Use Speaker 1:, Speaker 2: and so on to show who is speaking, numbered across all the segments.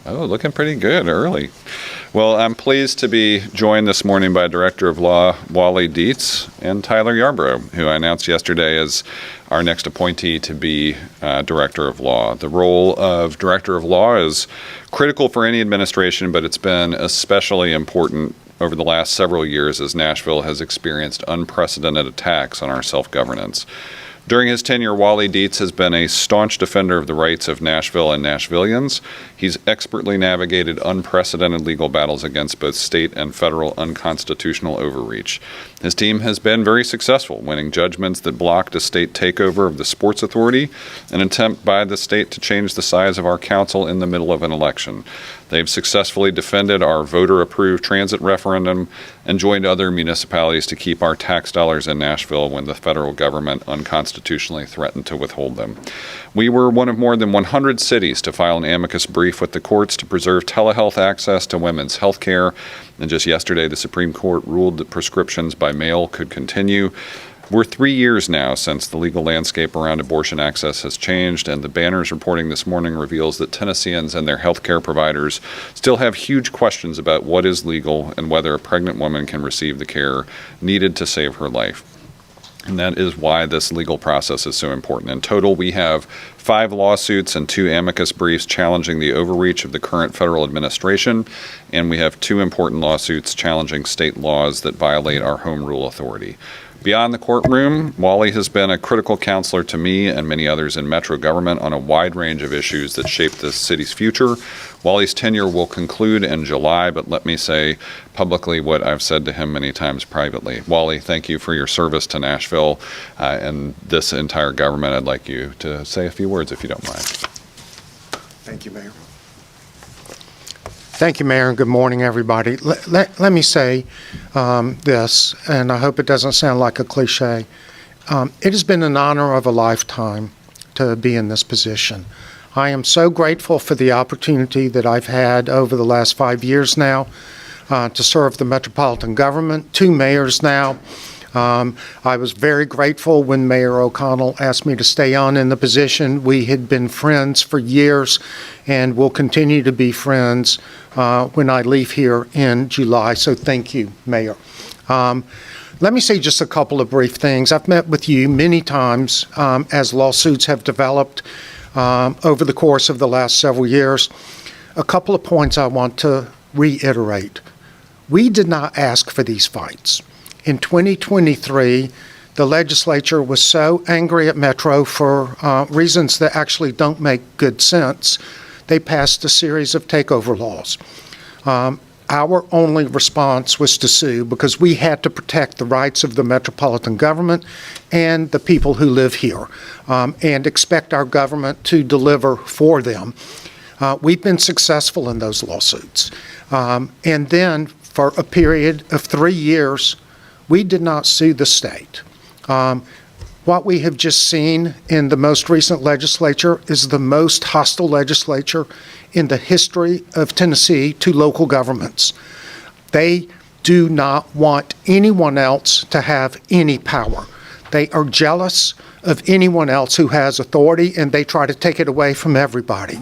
Speaker 1: Oh, looking pretty good early. Well, I'm pleased to be joined this morning by Director of Law Wally Dietz and Tyler Yarbrough, who I announced yesterday as our next appointee to be Director of Law. The role of Director of Law is critical for any administration, but it's been especially important over the last several years as Nashville has experienced unprecedented attacks on our self-governance. During his tenure, Wally Dietz has been a staunch defender of the rights of Nashville and Nashvillians. He's expertly navigated unprecedented legal battles against both state and federal unconstitutional overreach. His team has been very successful, winning judgments that blocked a state takeover of the Sports Authority, an attempt by the state to change the size of our council in the middle of an election. They've successfully defended our voter-approved transit referendum and joined other municipalities to keep our tax dollars in Nashville when the federal government unconstitutionally threatened to withhold them. We were one of more than 100 cities to file an amicus brief with the courts to preserve telehealth access to women's health care. And just yesterday, the Supreme Court ruled that prescriptions by mail could continue. We're 3 years now since the legal landscape around abortion access has changed, and the Banner's reporting this morning reveals that Tennesseans and their health care providers still have huge questions about what is legal and whether a pregnant woman can receive the care needed to save her life. And that is why this legal process is so important. In total, we have 5 lawsuits and 2 amicus briefs challenging the overreach of the current federal administration, and we have 2 important lawsuits challenging state laws that violate our home rule authority. Beyond the courtroom, Wally has been a critical counselor to me and many others in Metro government on a wide range of issues that shape the city's future. Wally's tenure will conclude in July, but let me say publicly what I've said to him many times privately. Wally, thank you for your service to Nashville and this entire government. I'd like you to say a few words if you don't mind.
Speaker 2: Thank you, Mayor. Thank you, Mayor, and good morning, everybody. Let me say this, and I hope it doesn't sound like a cliche. It has been an honor of a lifetime to be in this position. I am so grateful for the opportunity that I've had over the last 5 years now to serve the metropolitan government, 2 mayors now. I was very grateful when Mayor O'Connell asked me to stay on in the position. We had been friends for years and will continue to be friends when I leave here in July. So thank you, Mayor. Let me say just a couple of brief things. I've met with you many times as lawsuits have developed over the course of the last several years. A couple of points I want to reiterate. We did not ask for these fights. In 2023, the legislature was so angry at Metro for reasons that actually don't make good sense. They passed a series of takeover laws. Our only response was to sue because we had to protect the rights of the metropolitan government and the people who live here and expect our government to deliver for them. We've been successful in those lawsuits. And then for a period of 3 years, we did not sue the state. What we have just seen in the most recent legislature is the most hostile legislature in the history of Tennessee to local governments. They do not want anyone else to have any power. They are jealous of anyone else who has authority, and they try to take it away from everybody.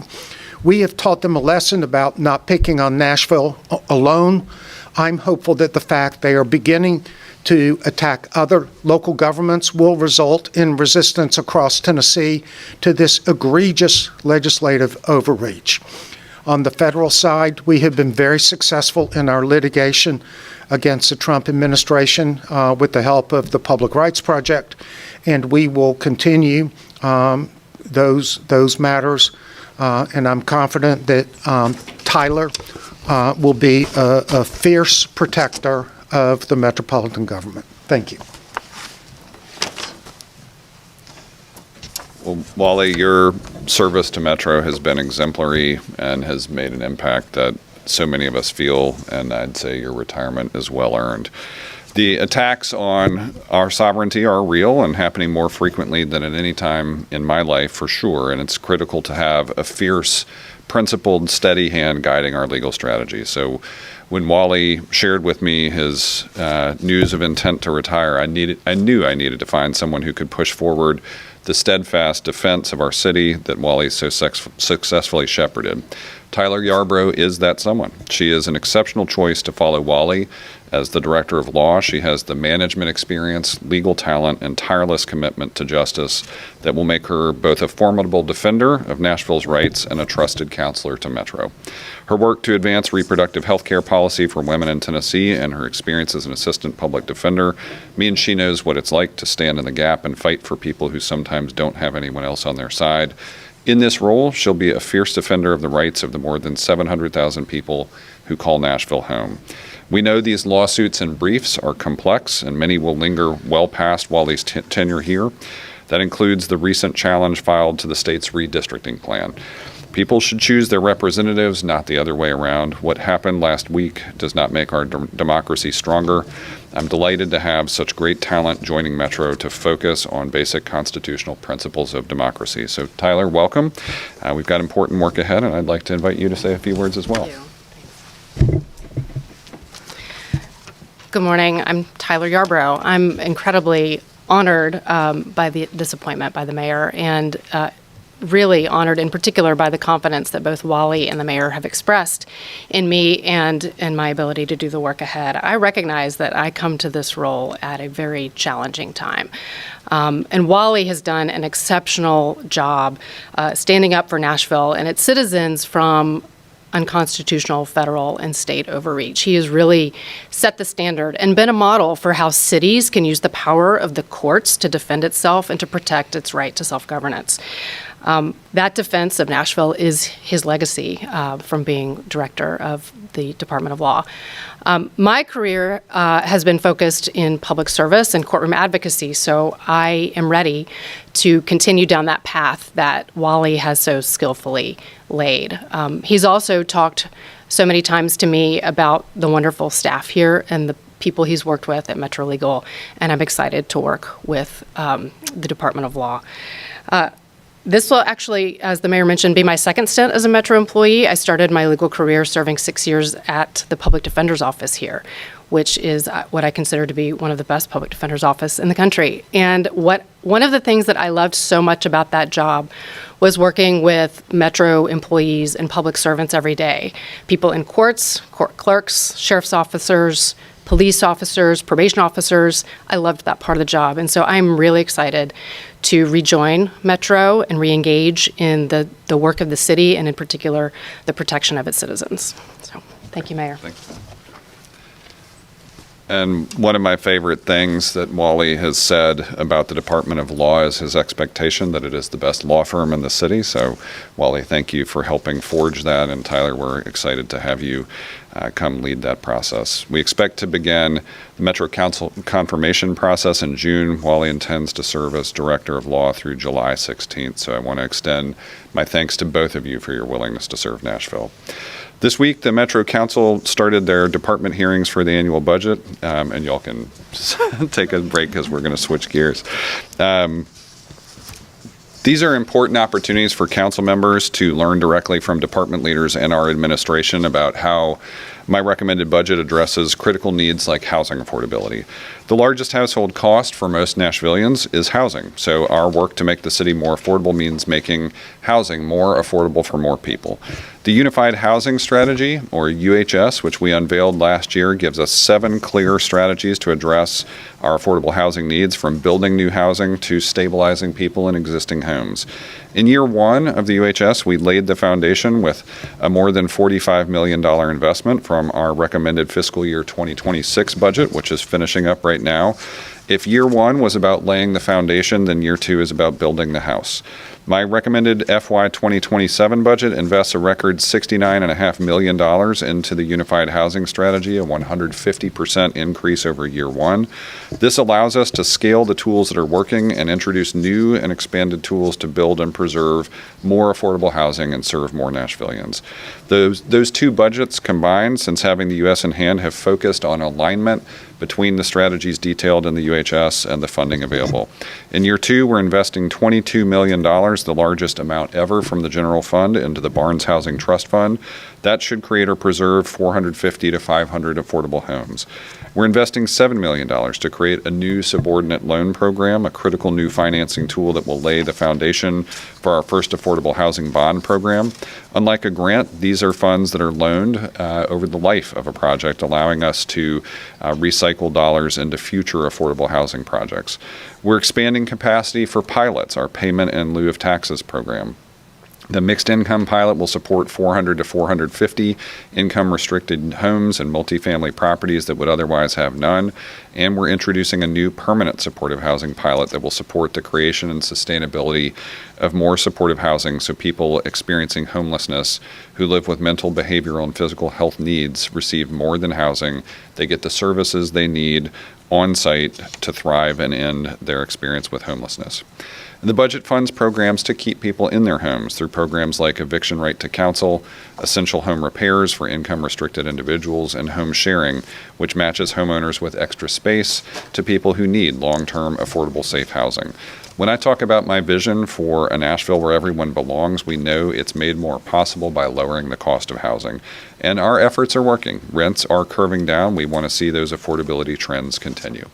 Speaker 2: We have taught them a lesson about not picking on Nashville alone. I'm hopeful that the fact they are beginning to attack other local governments will result in resistance across Tennessee to this egregious legislative overreach. On the federal side, we have been very successful in our litigation against the Trump administration with the help of the Public Rights Project, and we will continue those matters, and I'm confident that Tyler will be a fierce protector of the metropolitan government. Thank you.
Speaker 1: Well, Wally, your service to Metro has been exemplary and has made an impact that so many of us feel, and I'd say your retirement is well earned. The attacks on our sovereignty are real and happening more frequently than at any time in my life, for sure, and it's critical to have a fierce, principled, steady hand guiding our legal strategy. So when Wally shared with me his news of intent to retire, I knew I needed to find someone who could push forward the steadfast defense of our city that Wally so successfully shepherded. Tyler Yarbrough is that someone. She is an exceptional choice to follow Wally as the Director of Law. She has the management experience, legal talent, and tireless commitment to justice that will make her both a formidable defender of Nashville's rights and a trusted counselor to Metro. Her work to advance reproductive health care policy for women in Tennessee and her experience as an assistant public defender means she knows what it's like to stand in the gap and fight for people who sometimes don't have anyone else on their side. In this role, she'll be a fierce defender of the rights of the more than 700,000 people who call Nashville home. We know these lawsuits and briefs are complex, and many will linger well past Wally's tenure here. That includes the recent challenge filed to the state's redistricting plan. People should choose their representatives, not the other way around. What happened last week does not make our democracy stronger. I'm delighted to have such great talent joining Metro to focus on basic constitutional principles of democracy. So, Tyler, welcome. We've got important work ahead, and I'd like to invite you to say a few words as well.
Speaker 3: Thank you. Good morning. I'm Tyler Yarbrough. I'm incredibly honored by this appointment by the mayor, and really honored in particular by the confidence that both Wally and the mayor have expressed in me and in my ability to do the work ahead. I recognize that I come to this role at a very challenging time. And Wally has done an exceptional job standing up for Nashville and its citizens from unconstitutional federal and state overreach. He has really set the standard and been a model for how cities can use the power of the courts to defend itself and to protect its right to self-governance. That defense of Nashville is his legacy from being director of the Department of Law. My career has been focused in public service and courtroom advocacy, so I am ready to continue down that path that Wally has so skillfully laid. He's also talked so many times to me about the wonderful staff here and the people he's worked with at Metro Legal, and I'm excited to work with the Department of Law. This will actually, as the mayor mentioned, be my second stint as a Metro employee. I started my legal career serving 6 years at the Public Defender's Office here, which is what I consider to be one of the best public defender's office in the country. And one of the things that I loved so much about that job was working with Metro employees and public servants every day. People in courts, court clerks, sheriff's officers, police officers, probation officers. I loved that part of the job. And so I'm really excited to rejoin Metro and re-engage in the work of the city and in particular the protection of its citizens. So thank you, Mayor.
Speaker 1: Thanks. And one of my favorite things that Wally has said about the Department of Law is his expectation that it is the best law firm in the city. So, Wally, thank you for helping forge that. And Tyler, we're excited to have you come lead that process. We expect to begin the Metro Council confirmation process in June. Wally intends to serve as Director of Law through July 16th. So I want to extend my thanks to both of you for your willingness to serve Nashville. This week, the Metro Council started their department hearings for the annual budget, and y'all can take a break because we're going to switch gears. These are important opportunities for council members to learn directly from department leaders and our administration about how my recommended budget addresses critical needs like housing affordability. The largest household cost for most Nashvillians is housing, so our work to make the city more affordable means making housing more affordable for more people. The Unified Housing Strategy, or UHS, which we unveiled last year, gives us 7 clear strategies to address our affordable housing needs, from building new housing to stabilizing people in existing homes. In year 1 of the UHS, we laid the foundation with a more than $45 million investment from our recommended fiscal year 2026 budget, which is finishing up right now. If year 1 was about laying the foundation, then year 2 is about building the house. My recommended FY 2027 budget invests a record $69.5 million into the Unified Housing Strategy, a 150% increase over year 1. This allows us to scale the tools that are working and introduce new and expanded tools to build and preserve more affordable housing and serve more Nashvillians. Those 2 budgets combined, since having the U.S. in hand, have focused on alignment between the strategies detailed in the UHS and the funding available. In year 2, we're investing $22 million, the largest amount ever from the general fund, into the Barnes Housing Trust Fund. That should create or preserve 450 to 500 affordable homes. We're investing $7 million to create a new subordinate loan program, a critical new financing tool that will lay the foundation for our first affordable housing bond program. Unlike a grant, these are funds that are loaned over the life of a project, allowing us to recycle dollars into future affordable housing projects. We're expanding capacity for pilots, our payment in lieu of taxes program. The mixed income pilot will support 400 to 450 income restricted homes and multifamily properties that would otherwise have none. And we're introducing a new permanent supportive housing pilot that will support the creation and sustainability of more supportive housing so people experiencing homelessness who live with mental, behavioral, and physical health needs receive more than housing. They get the services they need on site to thrive and end their experience with homelessness. And the budget funds programs to keep people in their homes through programs like eviction right to counsel, essential home repairs for income-restricted individuals, and home sharing, which matches homeowners with extra space to people who need long-term, affordable, safe housing. When I talk about my vision for a Nashville where everyone belongs, we know it's made more possible by lowering the cost of housing. And our efforts are working. Rents are curving down. We want to see those affordability trends continue.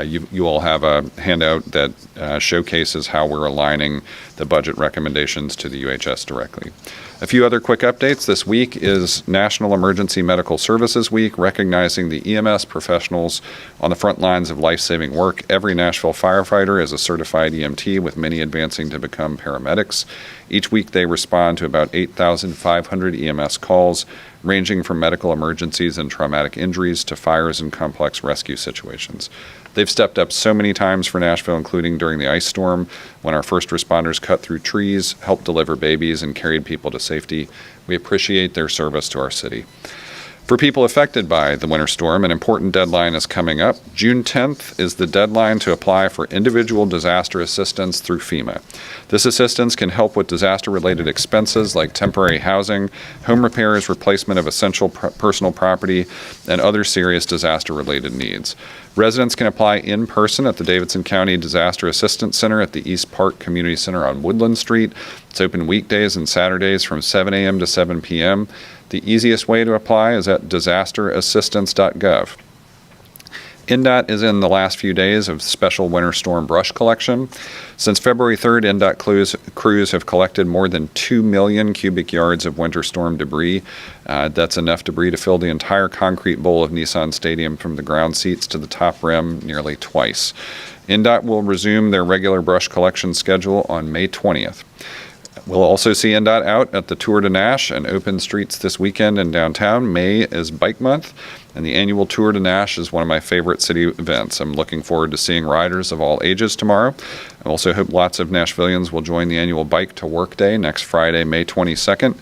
Speaker 1: You all have a handout that showcases how we're aligning the budget recommendations to the UHS directly. A few other quick updates. This week is National Emergency Medical Services Week, recognizing the EMS professionals on the front lines of life-saving work. Every Nashville firefighter is a certified EMT, with many advancing to become paramedics. Each week they respond to about 8,500 EMS calls, ranging from medical emergencies and traumatic injuries to fires and complex rescue situations. They've stepped up so many times for Nashville, including during the ice storm, when our first responders cut through trees, helped deliver babies, and carried people to safety. We appreciate their service to our city. For people affected by the winter storm, an important deadline is coming up. June 10th is the deadline to apply for individual disaster assistance through FEMA. This assistance can help with disaster-related expenses like temporary housing, home repairs, replacement of essential personal property, and other serious disaster-related needs. Residents can apply in person at the Davidson County Disaster Assistance Center at the East Park Community Center on Woodland Street. It's open weekdays and Saturdays from 7 a.m. to 7 p.m. The easiest way to apply is at disasterassistance.gov. NDOT is in the last few days of special winter storm brush collection. Since February 3rd, NDOT crews have collected more than 2 million cubic yards of winter storm debris. That's enough debris to fill the entire concrete bowl of Nissan Stadium from the ground seats to the top rim nearly twice. NDOT will resume their regular brush collection schedule on May 20th. We'll also see NDOT out at the Tour de Nash and open streets this weekend in downtown. May is Bike Month, and the annual Tour de Nash is one of my favorite city events. I'm looking forward to seeing riders of all ages tomorrow. I also hope lots of Nashvillians will join the annual Bike to Work Day next Friday, May 22nd.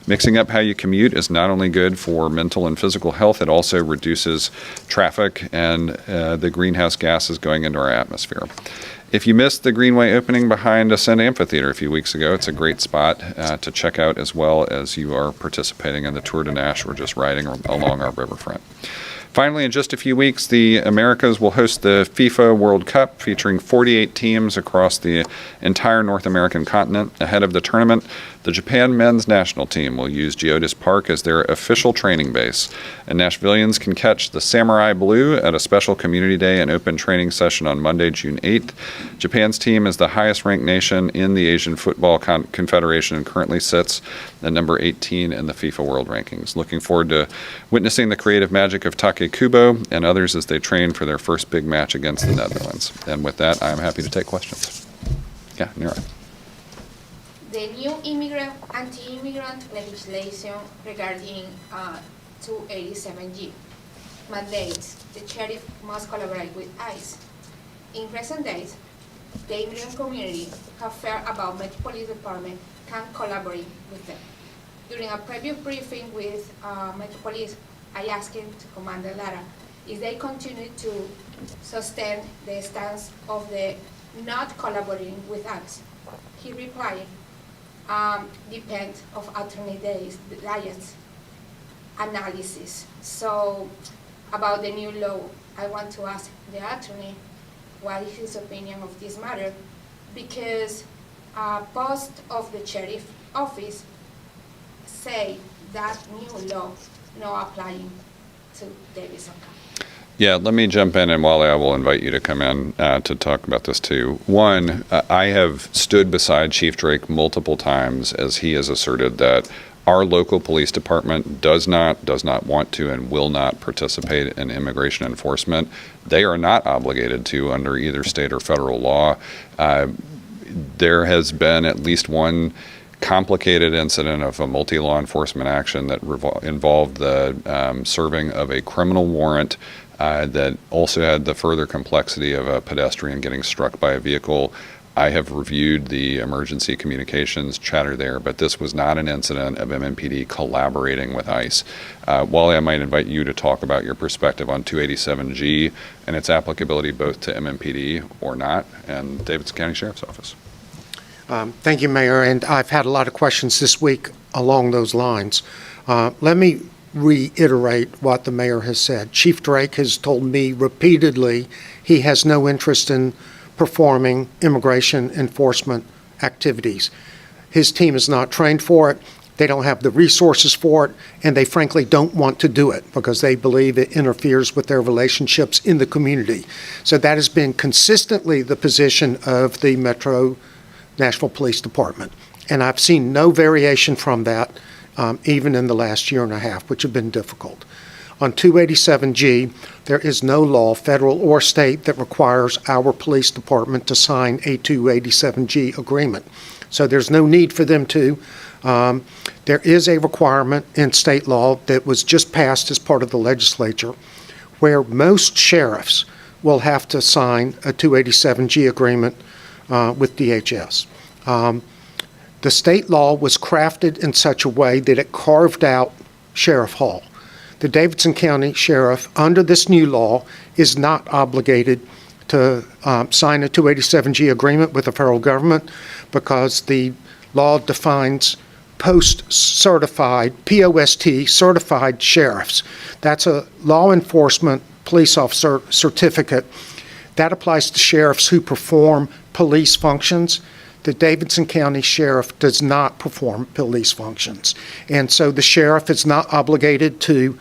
Speaker 1: Mixing up how you commute is not only good for mental and physical health, it also reduces traffic and the greenhouse gases going into our atmosphere. If you missed the Greenway opening behind Ascend Amphitheater a few weeks ago, it's a great spot to check out as well as you are participating in the Tour de Nash or just riding along our riverfront. Finally, in just a few weeks, the Americas will host the FIFA World Cup, featuring 48 teams across the entire North American continent. Ahead of the tournament, the Japan men's national team will use Geodis Park as their official training base, and Nashvillians can catch the Samurai Blue at a special community day and open training session on Monday, June 8th. Japan's team is the highest-ranked nation in the Asian Football Confederation and currently sits at number 18 in the FIFA World Rankings. Looking forward to witnessing the creative magic of Take Kubo and others as they train for their first big match against the Netherlands. And with that, I'm happy to take questions. Yeah, you're right.
Speaker 4: The new anti-immigrant legislation regarding 287G mandates the sheriff must collaborate with ICE. In recent days, the immigrant community have feared about Metro Police Department can collaborate with them. During a previous briefing with Metro Police, I asked him to Commander Lara if they continue to sustain the stance of the not collaborating with us. He replied, depends of attorney diets analysis. So about the new law, I want to ask the attorney what is his opinion of this matter, because post of the sheriff office say that new law not applying to Davidson County.
Speaker 1: Yeah, let me jump in, and Wally, I will invite you to come in to talk about this too. One, I have stood beside Chief Drake multiple times as he has asserted that our local police department does not want to and will not participate in immigration enforcement. They are not obligated to under either state or federal law. There has been at least one complicated incident of a multi-law enforcement action that involved the serving of a criminal warrant that also had the further complexity of a pedestrian getting struck by a vehicle. I have reviewed the emergency communications chatter there, but this was not an incident of MMPD collaborating with ICE. Wally, I might invite you to talk about your perspective on 287G and its applicability both to MMPD or not, and Davidson County Sheriff's Office.
Speaker 2: Thank you, Mayor, and I've had a lot of questions this week along those lines. Let me reiterate what the mayor has said. Chief Drake has told me repeatedly he has no interest in performing immigration enforcement activities. His team is not trained for it, they don't have the resources for it, and they frankly don't want to do it because they believe it interferes with their relationships in the community. So that has been consistently the position of the Metro Nashville Police Department. And I've seen no variation from that, even in the last year and a half, which have been difficult. On 287G, there is no law, federal or state, that requires our police department to sign a 287G agreement. So there's no need for them to. There is a requirement in state law that was just passed as part of the legislature where most sheriffs will have to sign a 287G agreement with DHS. The state law was crafted in such a way that it carved out Sheriff Hall. The Davidson County Sheriff, under this new law, is not obligated to sign a 287G agreement with the federal government because the law defines post-certified, POST, certified sheriffs. That's a law enforcement police officer certificate. That applies to sheriffs who perform police functions. The Davidson County Sheriff does not perform police functions. And so the sheriff is not obligated to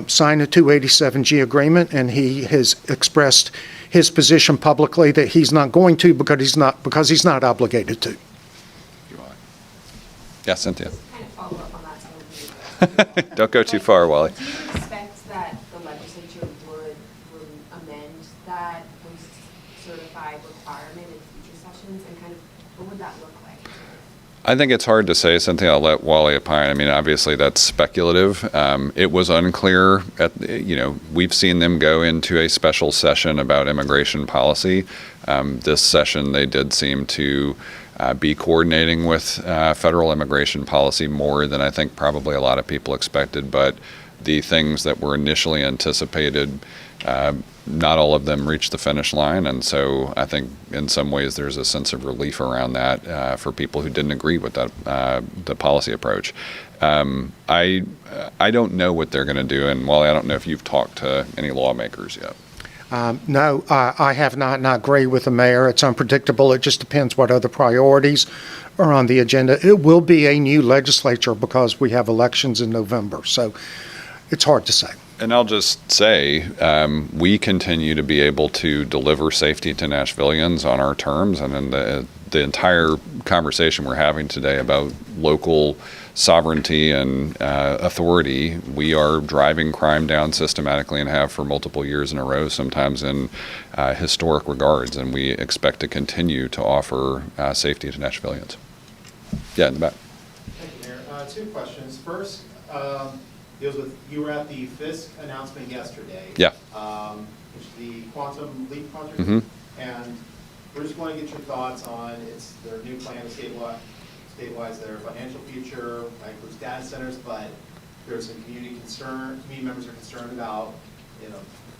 Speaker 2: sign a 287G agreement, and he has expressed his position publicly that he's not going to because he's not obligated to.
Speaker 1: Yeah, Cynthia.
Speaker 5: Kind of follow up on that.
Speaker 1: Don't go too far, Wally.
Speaker 5: Do you expect that the legislature would amend that post-certified requirement in future sessions, and kind of what would that look like?
Speaker 1: I think it's hard to say, Cynthia. I'll let Wally opine. I mean, obviously that's speculative. It was unclear. We've seen them go into a special session about immigration policy. This session, they did seem to be coordinating with federal immigration policy more than I think probably a lot of people expected. But the things that were initially anticipated, not all of them reached the finish line. And so I think in some ways there's a sense of relief around that for people who didn't agree with that, the policy approach. I don't know what they're going to do. And Wally, I don't know if you've talked to any lawmakers yet.
Speaker 2: No, I have not, and I agree with the mayor. It's unpredictable. It just depends what other priorities are on the agenda. It will be a new legislature because we have elections in November, so it's hard to say.
Speaker 1: And I'll just say, we continue to be able to deliver safety to Nashvillians on our terms, and in the entire conversation we're having today about local sovereignty and authority, we are driving crime down systematically and have for multiple years in a row, sometimes in historic regards, and we expect to continue to offer safety to Nashvillians. Yeah, in the back.
Speaker 6: Thank you, Mayor. Two questions. First, deals with, you were at the Fisk announcement yesterday.
Speaker 1: Yeah.
Speaker 6: Which is the Quantum Leap project.
Speaker 1: Mm-hmm.
Speaker 6: And we just want to get your thoughts on their new plan to stabilize their financial future, that includes data centers, but there's some community members are concerned about,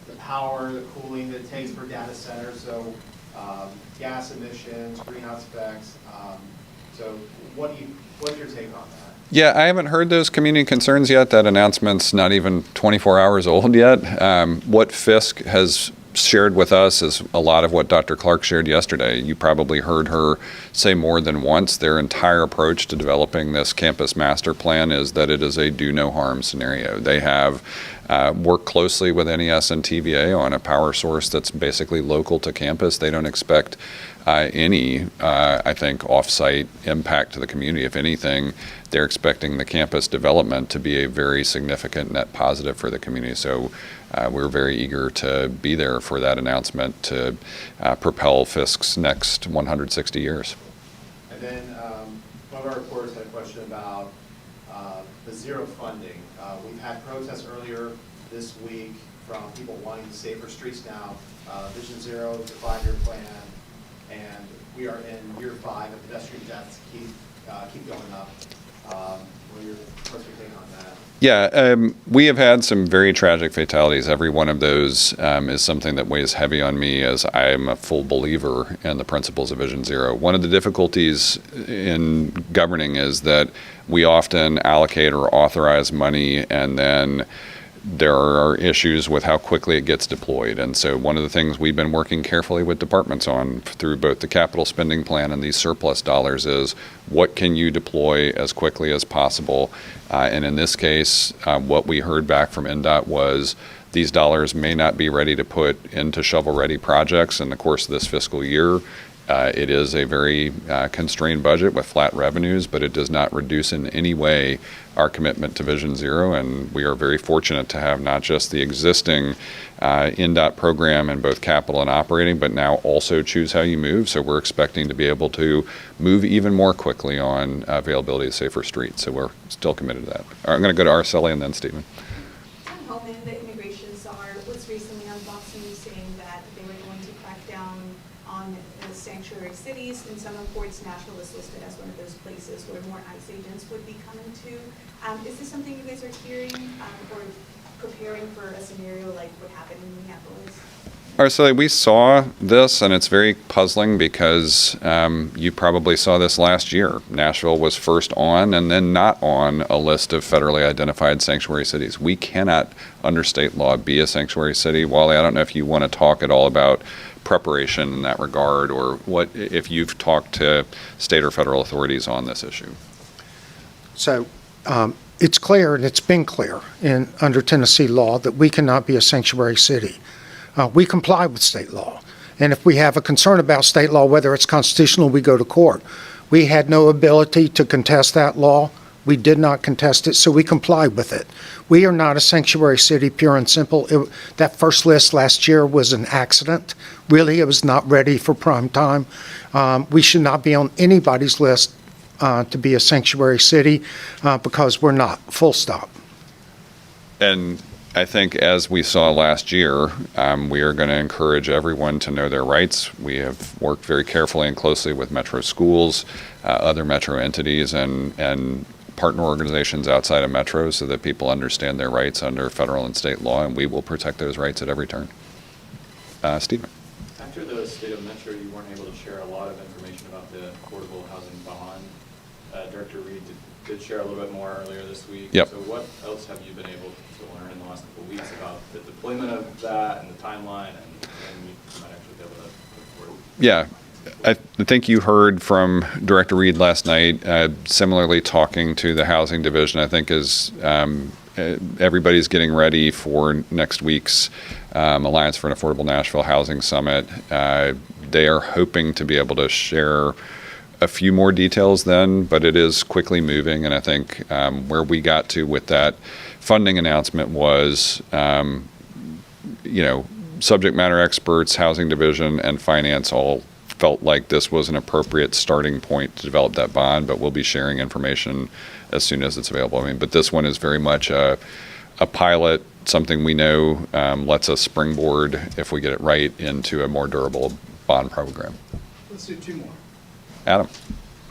Speaker 6: the power, the cooling that it takes for data centers, so gas emissions, greenhouse effects. So what's your take on that?
Speaker 1: Yeah, I haven't heard those community concerns yet. That announcement's not even 24 hours old yet. What Fisk has shared with us is a lot of what Dr. Clark shared yesterday. You probably heard her say more than once their entire approach to developing this campus master plan is that it is a do no harm scenario. They have worked closely with NES and TVA on a power source that's basically local to campus. They don't expect any, I think, off-site impact to the community. If anything, they're expecting the campus development to be a very significant net positive for the community. So we're very eager to be there for that announcement to propel Fisk's next 160 years.
Speaker 6: And then one of our reporters had a question about the zero funding. We've had protests earlier this week from people wanting safer streets now. Vision Zero is a 5-year plan, and we are in year 5, and pedestrian deaths keep going up. What's your take on that?
Speaker 1: Yeah, we have had some very tragic fatalities. Every one of those is something that weighs heavy on me, as I am a full believer in the principles of Vision Zero. One of the difficulties in governing is that we often allocate or authorize money, and then there are issues with how quickly it gets deployed. And so one of the things we've been working carefully with departments on through both the capital spending plan and these surplus dollars is what can you deploy as quickly as possible. And in this case, what we heard back from NDOT was these dollars may not be ready to put into shovel-ready projects in the course of this fiscal year. It is a very constrained budget with flat revenues, but it does not reduce in any way our commitment to Vision Zero, and we are very fortunate to have not just the existing NDOT program in both capital and operating, but now also Choose How You Move. So we're expecting to be able to move even more quickly on availability of safer streets. So we're still committed to that. I'm going to go to Araceli and then Stephen.
Speaker 7: Tom Homan, the immigration czar, was recently on Fox News saying that they were going to crack down on the sanctuary cities. In some reports, Nashville is listed as one of those places where more ICE agents would be coming to. Is this something you guys are hearing or preparing for a scenario like what happened in Minneapolis?
Speaker 1: Araceli, we saw this, and it's very puzzling because you probably saw this last year. Nashville was first on and then not on a list of federally identified sanctuary cities. We cannot, under state law, be a sanctuary city. Wally, I don't know if you want to talk at all about preparation in that regard, or what if you've talked to state or federal authorities on this issue.
Speaker 2: So it's clear, and it's been clear under Tennessee law, that we cannot be a sanctuary city. We comply with state law. And if we have a concern about state law, whether it's constitutional, we go to court. We had no ability to contest that law. We did not contest it, so we complied with it. We are not a sanctuary city, pure and simple. That first list last year was an accident. Really, it was not ready for prime time. We should not be on anybody's list to be a sanctuary city because we're not, full stop.
Speaker 1: And I think as we saw last year, we are going to encourage everyone to know their rights. We have worked very carefully and closely with Metro schools, other Metro entities, and partner organizations outside of Metro so that people understand their rights under federal and state law, and we will protect those rights at every turn. Stephen.
Speaker 8: After the state of Metro, you weren't able to share a lot of information about the affordable housing bond. Director Reed did share a little bit more earlier this week.
Speaker 1: Yep.
Speaker 8: So what else have you been able to learn in the last couple of weeks about the deployment of that and the timeline and when you might actually be able to put forward?
Speaker 1: Yeah. I think you heard from Director Reed last night, similarly talking to the Housing Division, I think is everybody's getting ready for next week's Alliance for an Affordable Nashville Housing Summit. They are hoping to be able to share a few more details then, but it is quickly moving, and I think where we got to with that funding announcement was, subject matter experts, Housing Division, and Finance all felt like this was an appropriate starting point to develop that bond, but we'll be sharing information as soon as it's available. But this one is very much a pilot, something we know lets us springboard, if we get it right, into a more durable bond program.
Speaker 9: Let's do two more.
Speaker 1: Adam.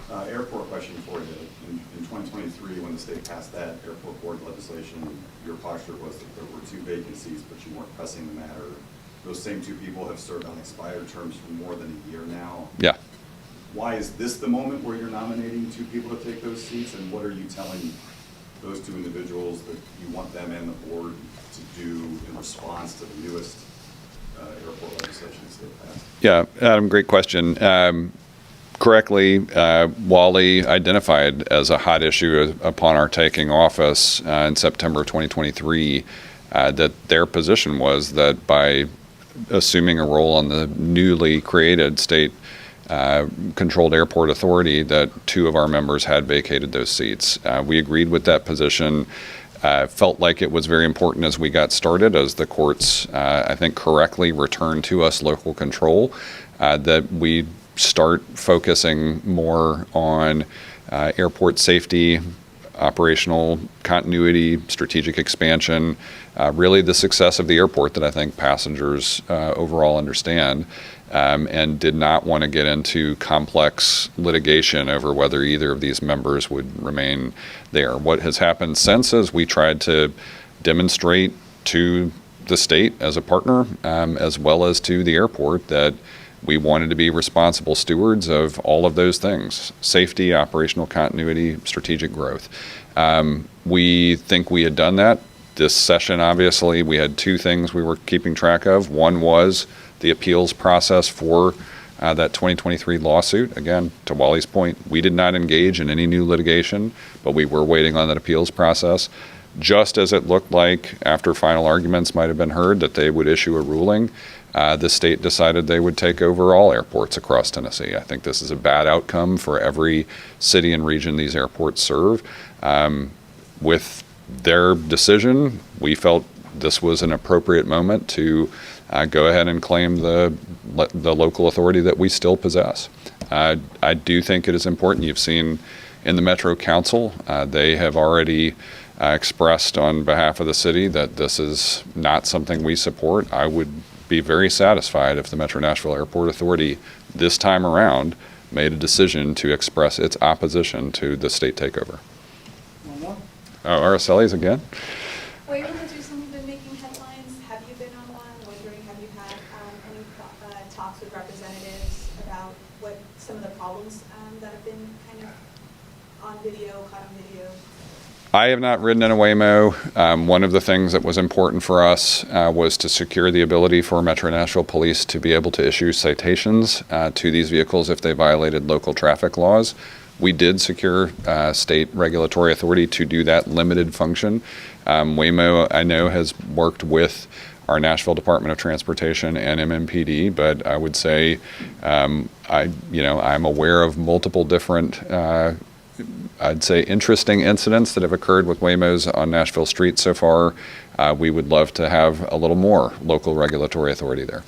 Speaker 9: Airport question for you. In 2023, when the state passed that airport board legislation, your posture was that there were 2 vacancies, but you weren't pressing the matter. Those same 2 people have served on expired terms for more than a year now.
Speaker 1: Yeah.
Speaker 9: Why is this the moment where you're nominating 2 people to take those seats? And what are you telling those 2 individuals that you want them and the board to do in response to the newest airport legislation the state passed?
Speaker 1: Yeah, Adam, great question. Correctly, Wally identified as a hot issue upon our taking office in September of 2023 that their position was that by assuming a role on the newly created state controlled airport authority, that two of our members had vacated those seats. We agreed with that position. Felt like it was very important as we got started, as the courts, I think, correctly returned to us local control, that we start focusing more on airport safety, operational continuity, strategic expansion, really the success of the airport that I think passengers overall understand, and did not want to get into complex litigation over whether either of these members would remain there. What has happened since is we tried to demonstrate to the state as a partner, as well as to the airport, that we wanted to be responsible stewards of all of those things: safety, operational continuity, strategic growth. We think we had done that. This session, obviously, we had two things we were keeping track of. One was the appeals process for that 2023 lawsuit. Again, to Wally's point, we did not engage in any new litigation, but we were waiting on that appeals process. Just as it looked like, after final arguments might have been heard, that they would issue a ruling, the state decided they would take over all airports across Tennessee. I think this is a bad outcome for every city and region these airports serve. With their decision, we felt this was an appropriate moment to go ahead and claim the local authority that we still possess. I do think it is important. You've seen in the Metro Council, they have already expressed on behalf of the city that this is not something we support. I would be very satisfied if the Metro Nashville Airport Authority this time around made a decision to express its opposition to the state takeover.
Speaker 7: One more.
Speaker 1: Oh, Araceli's again?
Speaker 7: Waymo has recently been making headlines. Have you been on one? Wondering, have you had any talks with representatives about what some of the problems that have been kind of on video, caught on video?
Speaker 1: I have not ridden in a Waymo. One of the things that was important for us was to secure the ability for Metro Nashville Police to be able to issue citations to these vehicles if they violated local traffic laws. We did secure state regulatory authority to do that limited function. Waymo, I know, has worked with our Nashville Department of Transportation and MMPD, but I would say I'm aware of multiple different I'd say interesting incidents that have occurred with Waymos on Nashville streets so far. We would love to have a little more local regulatory authority there.